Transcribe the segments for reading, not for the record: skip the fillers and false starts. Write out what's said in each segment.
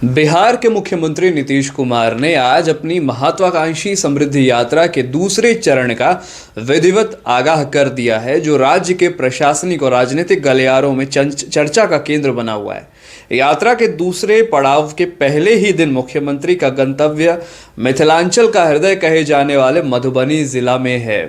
बिहार के मुख्यमंत्री नीतीश कुमार ने आज अपनी महत्वाकांक्षी समृद्धि यात्रा के दूसरे चरण का विधिवत आगाह कर दिया है, जो राज्य के प्रशासनिक और राजनीतिक गलियारों में चर्चा का केंद्र बना हुआ है। यात्रा के दूसरे पड़ाव के पहले ही दिन मुख्यमंत्री का गंतव्य मिथिलांचल का हृदय कहे जाने वाले मधुबनी जिला में है।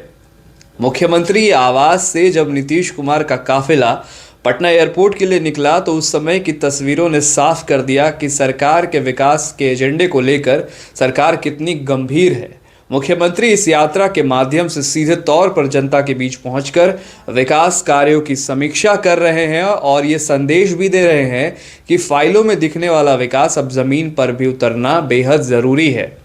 मुख्यमंत्री आवास से जब नीतीश कुमार का काफिला पटना एयरपोर्ट के लिए निकला तो उस समय की तस्वीरों ने साफ कर दिया कि सरकार के विकास के एजेंडे को लेकर सरकार कितनी गंभीर है। मुख्यमंत्री इस यात्रा के माध्यम से सीधे तौर पर जनता के बीच पहुंचकर विकास कार्यों की समीक्षा कर रहे हैं और ये संदेश भी दे रहे हैं कि फाइलों में दिखने वाला विकास अब जमीन पर भी उतरना बेहद जरूरी है।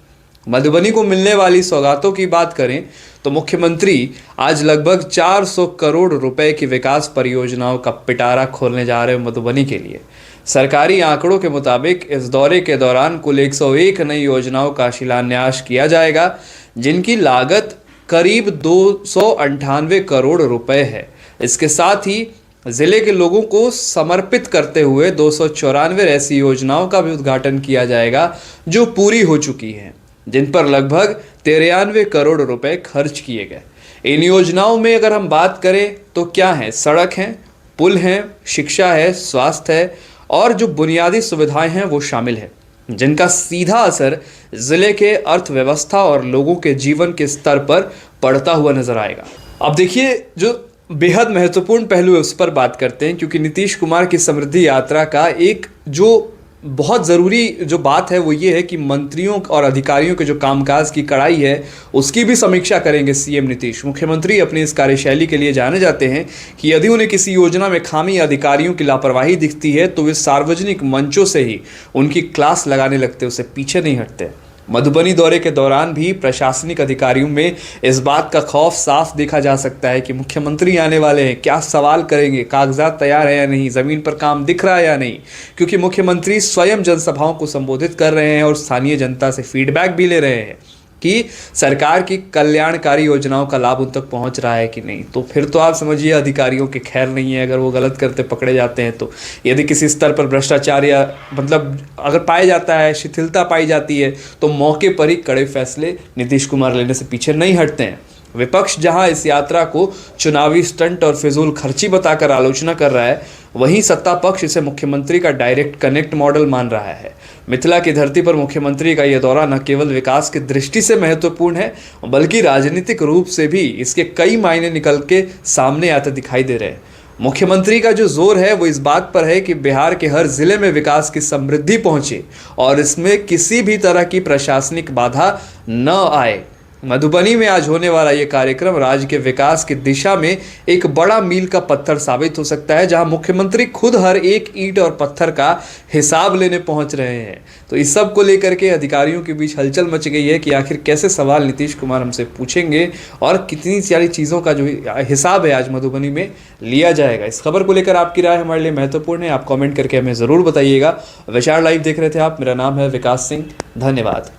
मधुबनी को मिलने वाली सौगातों की बात करें तो मुख्यमंत्री आज लगभग 400 करोड़ रुपए की विकास परियोजनाओं का पिटारा खोलने जा रहे हैं मधुबनी के लिए। सरकारी आंकड़ों के मुताबिक इस दौरे के दौरान कुल 101 नई योजनाओं का शिलान्यास किया जाएगा, जिनकी लागत करीब 298 करोड़ रुपए है। इसके साथ ही जिले के लोगों को समर्पित करते हुए 294 ऐसी योजनाओं का भी उद्घाटन किया जाएगा जो पूरी हो चुकी हैं, जिन पर लगभग 93 करोड़ रुपए खर्च किए गए। इन योजनाओं में अगर हम बात करें तो क्या है, सड़क हैं, पुल हैं, शिक्षा है, स्वास्थ्य है और जो बुनियादी सुविधाएं हैं वो शामिल है, जिनका सीधा असर जिले के अर्थव्यवस्था और लोगों के जीवन के स्तर पर पड़ता हुआ नजर आएगा। अब देखिए, जो बेहद महत्वपूर्ण पहलू है उस पर बात करते हैं, क्योंकि नीतीश कुमार की समृद्धि यात्रा का एक जो बहुत ज़रूरी जो बात है वो ये है कि मंत्रियों और अधिकारियों के जो कामकाज की कड़ाई है उसकी भी समीक्षा करेंगे सीएम नीतीश। मुख्यमंत्री अपनी इस कार्यशैली के लिए जाने जाते हैं कि यदि उन्हें किसी योजना में खामी या अधिकारियों की लापरवाही दिखती है तो वे सार्वजनिक मंचों से ही उनकी क्लास लगाने लगते, उससे पीछे नहीं हटते। मधुबनी दौरे के दौरान भी प्रशासनिक अधिकारियों में इस बात का खौफ साफ देखा जा सकता है कि मुख्यमंत्री आने वाले हैं, क्या सवाल करेंगे, कागजात तैयार है या नहीं, ज़मीन पर काम दिख रहा है या नहीं, क्योंकि मुख्यमंत्री स्वयं जनसभाओं को संबोधित कर रहे हैं और स्थानीय जनता से फीडबैक भी ले रहे हैं कि सरकार की कल्याणकारी योजनाओं का लाभ उन तक पहुंच रहा है कि नहीं। तो फिर तो आप समझिए अधिकारियों के खैर नहीं है अगर वो गलत करते पकड़े जाते हैं तो। यदि किसी स्तर पर भ्रष्टाचार या अगर पाया जाता है, शिथिलता पाई जाती है तो मौके पर ही कड़े फैसले नीतीश कुमार लेने से पीछे नहीं हटते हैं। विपक्ष जहां इस यात्रा को चुनावी स्टंट और फिजूल खर्ची बताकर आलोचना कर रहा है, वहीं सत्ता पक्ष इसे मुख्यमंत्री का डायरेक्ट कनेक्ट मॉडल मान रहा है। मिथिला की धरती पर मुख्यमंत्री का यह दौरा न केवल विकास की दृष्टि से महत्वपूर्ण है, बल्कि राजनीतिक रूप से भी इसके कई मायने निकल के सामने आते दिखाई दे रहे हैं। मुख्यमंत्री का जो जोर है वो इस बात पर है कि बिहार के हर जिले में विकास की समृद्धि पहुंचे और इसमें किसी भी तरह की प्रशासनिक बाधा न आए। मधुबनी में आज होने वाला ये कार्यक्रम राज्य के विकास की दिशा में एक बड़ा मील का पत्थर साबित हो सकता है, जहां मुख्यमंत्री खुद हर एक ईंट और पत्थर का हिसाब लेने पहुंच रहे हैं। तो इस सब को लेकर के अधिकारियों के बीच हलचल मच गई है कि आखिर कैसे सवाल नीतीश कुमार हमसे पूछेंगे और कितनी सारी चीज़ों का जो हिसाब है आज मधुबनी में लिया जाएगा। इस खबर को लेकर आपकी राय हमारे लिए महत्वपूर्ण है, आप कॉमेंट करके हमें ज़रूर बताइएगा। विचार लाइव देख रहे थे आप, मेरा नाम है विकास सिंह, धन्यवाद।